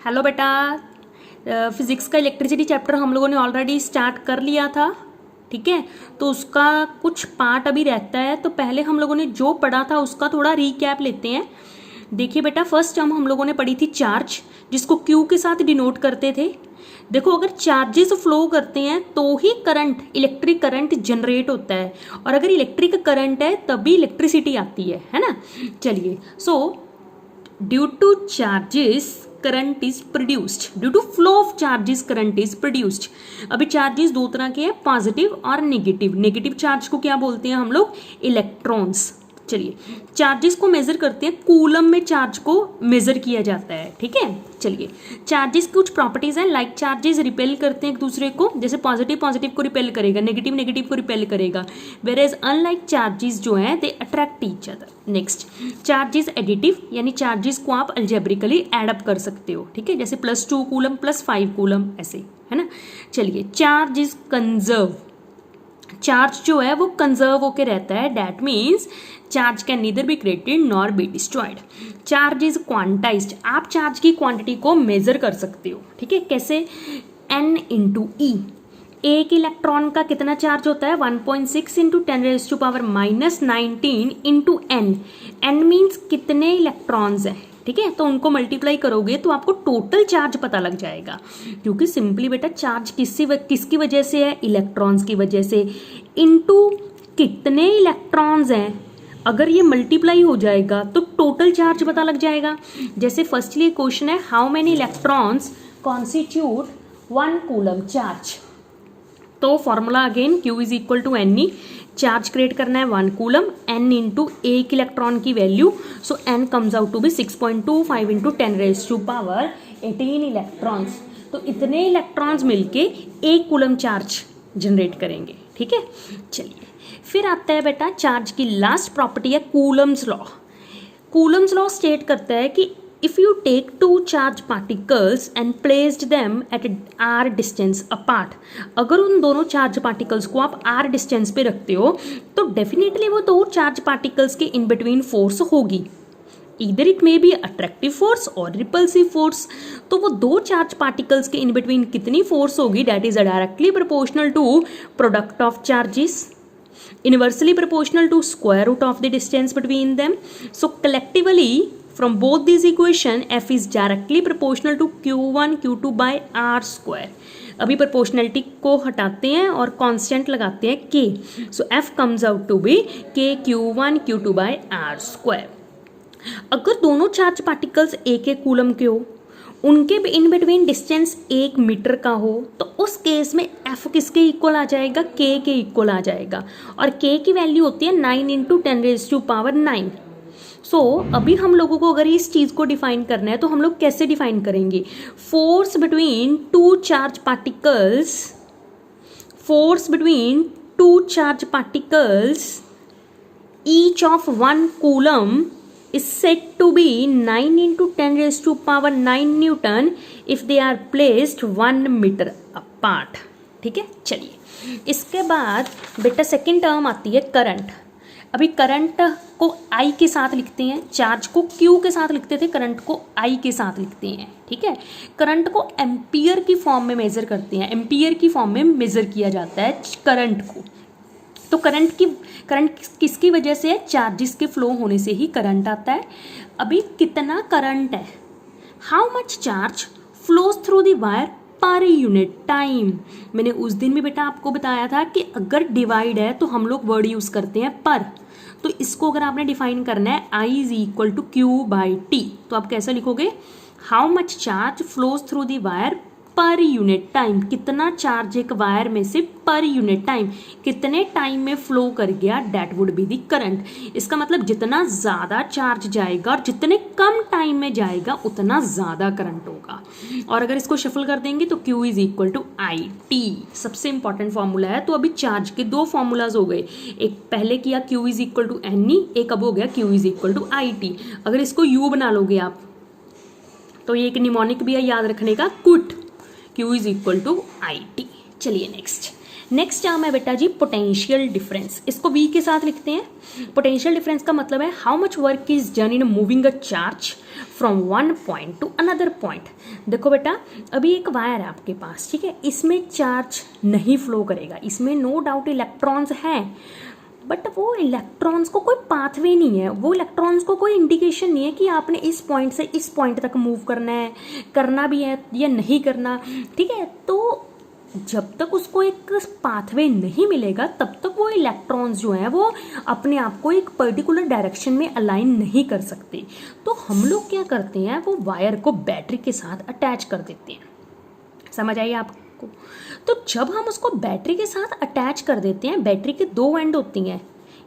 Hello बेटा, physics का electricity chapter हम लोगों ने ऑलरेडी स्टार्ट कर लिया था। ठीक है, तो उसका कुछ पार्ट अभी रहता है, तो पहले हम लोगों ने जो पढ़ा था उसका थोड़ा रीकैप लेते हैं। देखिए बेटा, फर्स्ट टर्म हम लोगों ने पढ़ी थी चार्ज, जिसको क्यू के साथ डिनोट करते थे। देखो, अगर चार्जेस फ्लो करते हैं तो ही करंट, इलेक्ट्रिक करंट जनरेट होता है, और अगर इलेक्ट्रिक करंट है तभी इलेक्ट्रिसिटी आती है ना। चलिए, so due to charges current is produced, due to flow of charges current is produced. अभी चार्जेस दो तरह के हैं, पॉजिटिव और नेगेटिव। नेगेटिव चार्ज को क्या बोलते हैं हम लोग? इलेक्ट्रॉन्स। चलिए, चार्जेस को मेजर करते हैं, कूलम में चार्ज को मेजर किया जाता है। ठीक है, चलिए, चार्जेस कुछ प्रॉपर्टीज हैं, लाइक चार्जेस रिपेल करते हैं एक दूसरे को, जैसे पॉजिटिव पॉजिटिव को रिपेल करेगा, नेगेटिव नेगेटिव को रिपेल करेगा, वेयर एज अनलाइक चार्जेस जो है they attract each other. Next, charges additive, यानी चार्जेस को आप अल्जेब्रिकली एडअप कर सकते हो। ठीक है, जैसे +2 कूलम +5 कूलम, ऐसे, है ना। चलिए, चार्ज इज कंजर्व, चार्ज जो है वो कंजर्व होके रहता है, that means charge can neither be created nor be destroyed. Charge is quantised, आप चार्ज की क्वांटिटी को मेजर कर सकते हो। ठीक है, कैसे? n into e. एक इलेक्ट्रॉन का कितना चार्ज होता है? 1.6 into 10⁻⁻19 into n. N means कितने इलेक्ट्रॉन्स हैं। ठीक है, तो उनको मल्टीप्लाई करोगे तो आपको टोटल चार्ज पता लग जाएगा, क्योंकि सिंपली बेटा चार्ज किसकी वजह से है? इलेक्ट्रॉन्स की वजह से, इनटू कितने इलेक्ट्रॉन्स हैं। अगर ये मल्टीप्लाई हो जाएगा तो टोटल चार्ज पता लग जाएगा। जैसे फर्स्टली क्वेश्चन है, how many electrons constitute 1 coulomb charge. तो formula again Q is equal to NE, charge create करना है 1 कूलम, N इंटू एक इलेक्ट्रॉन की value, so N comes out to be 6.25 into 10⁻18 electrons. तो इतने इलेक्ट्रॉन्स मिलके 1 coulomb charge generate करेंगे। ठीक है, चलिए, फिर आता है बेटा चार्ज की लास्ट प्रॉपर्टी है Coulomb's law. Coulomb's law state करता है कि if you take two charge particles and placed them at r distance apart, अगर उन दोनों चार्ज पार्टिकल्स को आप r डिस्टेंस पे रखते हो तो डेफिनेटली वो दो चार्ज पार्टिकल्स के इन बिटवीन फोर्स होगी, इधर it may be attractive force और रिपल्सिव फोर्स। तो वो दो चार्ज पार्टिकल्स के इन बिटवीन कितनी फोर्स होगी? That is directly proportional to product of charges, inversely proportional to square root of the distance between them. So collectively from both these equation f is directly proportional to q1 q2 by r square. अभी proportionality को हटाते हैं और constant लगाते हैं k, so f comes out to be k q1 q2 by r square. अगर दोनों charge particles एक एक कूलम के हो, उनके इन बिटवीन डिस्टेंस 1 मीटर का हो, तो उस केस में f किसके इक्वल आ जाएगा? k के इक्वल आ जाएगा, और k की वैल्यू होती है 9 इंटू 10⁻9। सो अभी हम लोगों को अगर इस चीज़ को डिफाइन करना है तो हम लोग कैसे डिफाइन करेंगे? Force between two charge particles, force between two charge particles each of 1 coulomb is said to be 9 into 10⁻9 Newton if they are placed 1 meter apart. ठीक है, चलिए, इसके बाद बेटा सेकेंड टर्म आती है करंट। अभी करंट को I के साथ लिखते हैं, चार्ज को Q के साथ लिखते थे, करंट को I के साथ लिखते हैं। ठीक है, करंट को एम्पियर की फॉर्म में मेजर करते हैं, एम्पियर की फॉर्म में मेजर किया जाता है करंट को। तो करंट किसकी वजह से है? चार्जेस के फ्लो होने से ही करंट आता है। अभी कितना करंट है? How much charge flows through the wire per unit time. मैंने उस दिन भी बेटा आपको बताया था कि अगर डिवाइड है तो हम लोग वर्ड यूज करते हैं पर, तो इसको अगर आपने डिफाइन करना है I is equal to Q/T, तो आप कैसे लिखोगे? How much charge flows through the wire per unit time, कितना चार्ज एक वायर में से पर यूनिट टाइम, कितने टाइम में फ्लो कर गया, that would be the current. इसका मतलब जितना ज़्यादा चार्ज जाएगा और जितने कम टाइम में जाएगा उतना ज़्यादा करंट होगा। और अगर इसको शफल कर देंगे तो Q is equal to IT, सबसे इंपॉर्टेंट फॉर्मूला है। तो अभी चार्ज के दो फॉर्मूलाज हो गए, एक पहले किया Q is equal to NE, एक अब हो गया Q is equal to IT। अगर इसको U बना लोगे आप तो ये एक निमोनिक भी है याद रखने का, कुट, Q is equal to IT। चलिए नेक्स्ट टर्म है बेटा जी पोटेंशियल डिफरेंस, इसको V के साथ लिखते हैं। पोटेंशियल डिफरेंस का मतलब है how much work is done in moving a charge from one point two another point. देखो बेटा अभी एक वायर है आपके पास, ठीक है, इसमें चार्ज नहीं फ्लो करेगा, इसमें नो डाउट इलेक्ट्रॉन्स हैं, बट वो इलेक्ट्रॉन्स को कोई पाथवे नहीं है, वो इलेक्ट्रॉन्स को कोई इंडिकेशन नहीं है कि आपने इस पॉइंट से इस पॉइंट तक मूव करना है, करना भी है या नहीं करना, ठीक है। तो जब तक उसको एक पाथवे नहीं मिलेगा तब तक वो इलेक्ट्रॉन्स जो हैं वो अपने आप को एक पर्टिकुलर डायरेक्शन में अलाइन नहीं कर सकते। तो हम लोग क्या करते हैं, वो वायर को बैटरी के साथ अटैच कर देते हैं। समझ आइए आपको। तो जब हम उसको बैटरी के साथ अटैच कर देते हैं, बैटरी के दो एंड होती हैं,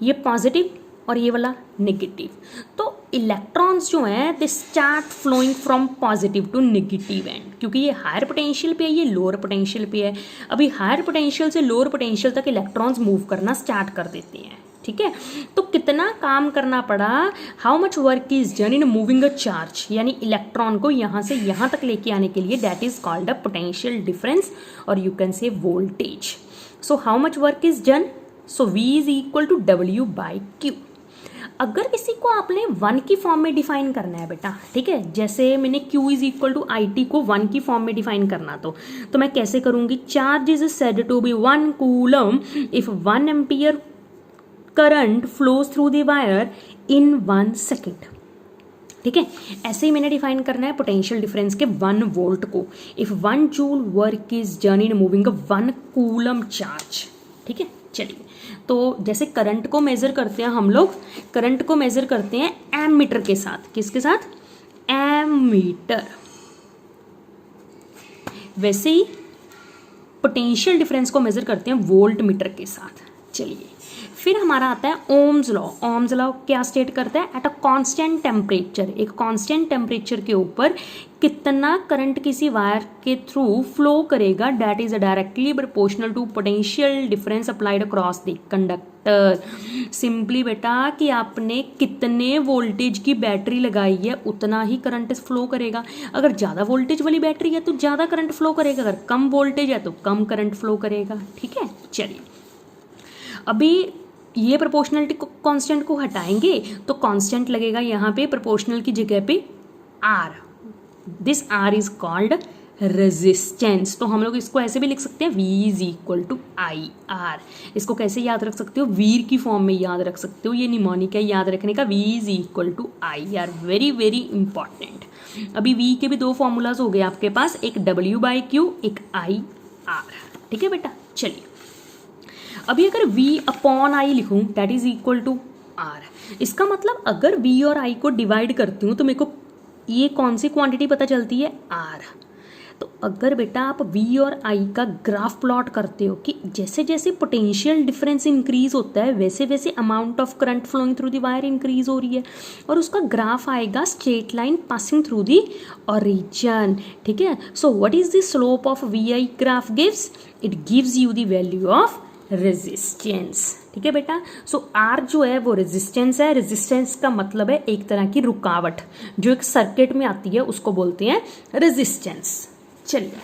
ये पॉजिटिव और ये वाला नेगेटिव। तो इलेक्ट्रॉन्स जो हैं they start flowing from positive to negative end, क्योंकि ये हायर पोटेंशियल पे है, ये लोअर पोटेंशियल पे है। अभी हायर पोटेंशियल से लोअर पोटेंशियल तक इलेक्ट्रॉन्स मूव करना स्टार्ट कर देते हैं, ठीक है। तो कितना काम करना पड़ा, how much work is done in moving a charge, यानी इलेक्ट्रॉन को यहाँ से यहाँ तक लेके आने के लिए, that is called a potential difference और you can say voltage. So how much work is done, so V is equal to W/Q। अगर किसी को आपने 1 की फॉर्म में डिफाइन करना है बेटा, ठीक है, जैसे मैंने Q is equal to IT को 1 की फॉर्म में डिफाइन करना, तो मैं कैसे करूंगी, charge is said to be 1 coulomb if 1 ampere current flows through the wire in 1 second, ठीक है। ऐसे ही मैंने डिफाइन करना है पोटेंशियल डिफरेंस के 1 वोल्ट को, if 1 joule work is done in moving a 1 coulomb charge, ठीक है। चलिए, तो जैसे करंट को मेजर करते हैं हम लोग, करंट को मेजर करते हैं एमीटर के साथ, किसके साथ, एमीटर। वैसे ही पोटेंशियल डिफरेंस को मेजर करते हैं वोल्ट मीटर के साथ। चलिए, फिर हमारा आता है ओम्स लॉ। ओम्स लॉ क्या स्टेट करता है, एट अ कांस्टेंट टेम्परेचर, एक कांस्टेंट टेम्परेचर के ऊपर कितना करंट किसी वायर के थ्रू फ्लो करेगा, that is directly proportional to potential difference applied across the conductor. Simply बेटा कि आपने कितने वोल्टेज की बैटरी लगाई है उतना ही करंट फ्लो करेगा। अगर ज़्यादा वोल्टेज वाली बैटरी है तो ज़्यादा करंट फ्लो करेगा, अगर कम वोल्टेज है तो कम करंट फ्लो करेगा, ठीक है। चलिए, अभी ये प्रोपोर्शनलिटी कांस्टेंट को हटाएंगे तो कांस्टेंट लगेगा यहाँ पे प्रोपोर्शनल की जगह पे R। This R is called resistance. तो हम लोग इसको ऐसे भी लिख सकते हैं, V is equal to IR। इसको कैसे याद रख सकते हो, वीर की फॉर्म में याद रख सकते हो, ये निमोनिक है याद रखने का, V is equal to IR। Very very important. अभी V के भी दो फॉर्मूलाज हो गए आपके पास, एक W/Q, एक IR, ठीक है बेटा। चलिए, अभी अगर V/I लिखूं that is equal to R, इसका मतलब अगर V और I को डिवाइड करती हूँ तो मेरे को ये कौन सी क्वांटिटी पता चलती है, R। तो अगर बेटा आप V और I का ग्राफ प्लॉट करते हो कि जैसे जैसे पोटेंशियल डिफरेंस इंक्रीज होता है वैसे वैसे amount of current flowing through the wire increase हो रही है, और उसका ग्राफ आएगा straight line passing through the origin, ठीक है। So what is the slope of VI graph gives, it gives you the value of resistance, ठीक है बेटा। सो R जो है वो रेजिस्टेंस है। रेजिस्टेंस का मतलब है एक तरह की रुकावट जो एक सर्किट में आती है, उसको बोलते हैं रेजिस्टेंस। चलिए,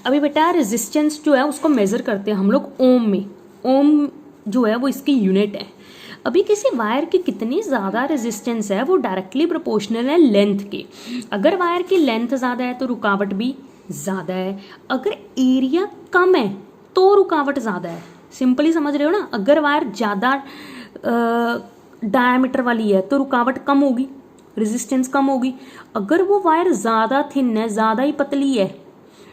अभी बेटा रेजिस्टेंस जो है उसको मेजर करते हैं हम लोग ओम में। ओम जो है वो इसकी यूनिट है। अभी किसी वायर की कितनी ज़्यादा रेजिस्टेंस है वो डायरेक्टली प्रोपोर्शनल है लेंथ के। अगर वायर की लेंथ ज़्यादा है तो रुकावट भी ज़्यादा है, अगर एरिया कम है तो रुकावट ज़्यादा है। सिंपली समझ रहे हो ना, अगर वायर ज़्यादा डायमीटर वाली है तो रुकावट कम होगी, रेजिस्टेंस कम होगी। अगर वो वायर ज़्यादा थिन है, ज़्यादा ही पतली है,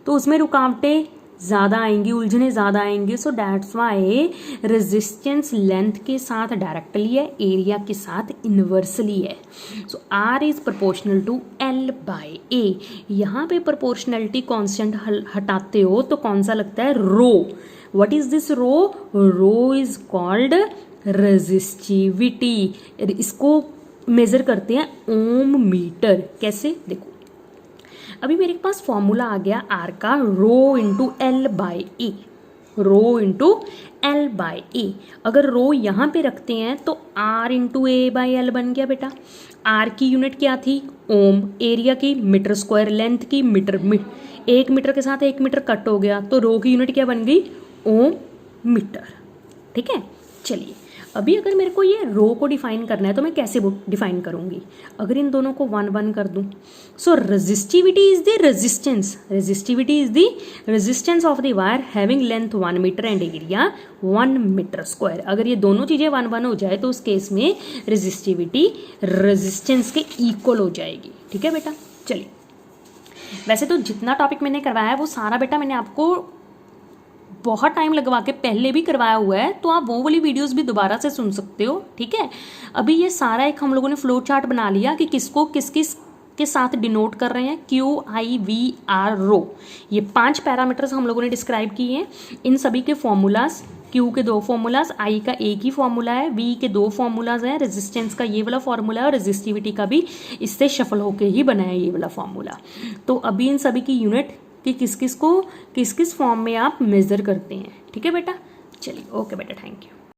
तो उसमें रुकावटें ज़्यादा आएंगी, उलझने ज़्यादा आएंगे। So that's why resistance length के साथ डायरेक्टली है, एरिया के साथ इन्वर्सली है। So R is proportional to L/A। यहाँ पे प्रोपोर्शनलिटी कांस्टेंट हटाते हो तो कौन सा लगता है, rho. What is this rho, rho is called resistivity. इसको मेजर करते हैं ओम मीटर। कैसे, देखो अभी मेरे पास फॉर्मूला आ गया R का, rho into L/A, rho into L/A। अगर रो यहाँ पे रखते हैं तो R इंटू A/L बन गया बेटा। R की यूनिट क्या थी, ओम, एरिया की मीटर स्क्वायर, लेंथ की मीटर, 1 मीटर के साथ 1 मीटर कट हो गया तो रो की यूनिट क्या बन गई, ओम मीटर। ठीक है, चलिए अभी अगर मेरे को ये रो को डिफाइन करना है तो मैं कैसे डिफाइन करूंगी, अगर इन दोनों को 1 1 कर दूं, so resistivity is the resistance, resistivity is the resistance of the wire having length 1 metre and area 1 metre square. अगर ये दोनों चीजें 1 1 हो जाए तो उस केस में रेजिस्टिविटी रेजिस्टेंस के इक्वल हो जाएगी। ठीक है बेटा, चलिए वैसे तो जितना टॉपिक मैंने करवाया है वो सारा बेटा मैंने आपको बहुत टाइम लगवा के पहले भी करवाया हुआ है, तो आप वो वाली वीडियोस भी दोबारा से सुन सकते हो। ठीक है, अभी ये सारा एक हम लोगों ने फ्लो चार्ट बना लिया कि किसको किस किस के साथ डिनोट कर रहे हैं, QIVR रो, ये 5 पैरामीटर्स हम लोगों ने डिस्क्राइब किए हैं। इन सभी के फॉर्मूलाज, Q के 2 फॉर्मूलाज, I का एक ही फॉर्मूला है, V के 2 फॉर्मूलाज हैं, रेजिस्टेंस का ये वाला फॉर्मूला है और रेजिस्टिविटी का भी इससे शफल होके ही बना है ये वाला फॉर्मूला। तो अभी इन सभी की यूनिट कि किस किस को किस किस फॉर्म में आप मेजर करते हैं। ठीक है बेटा, चलिए ओके बेटा, थैंक यू।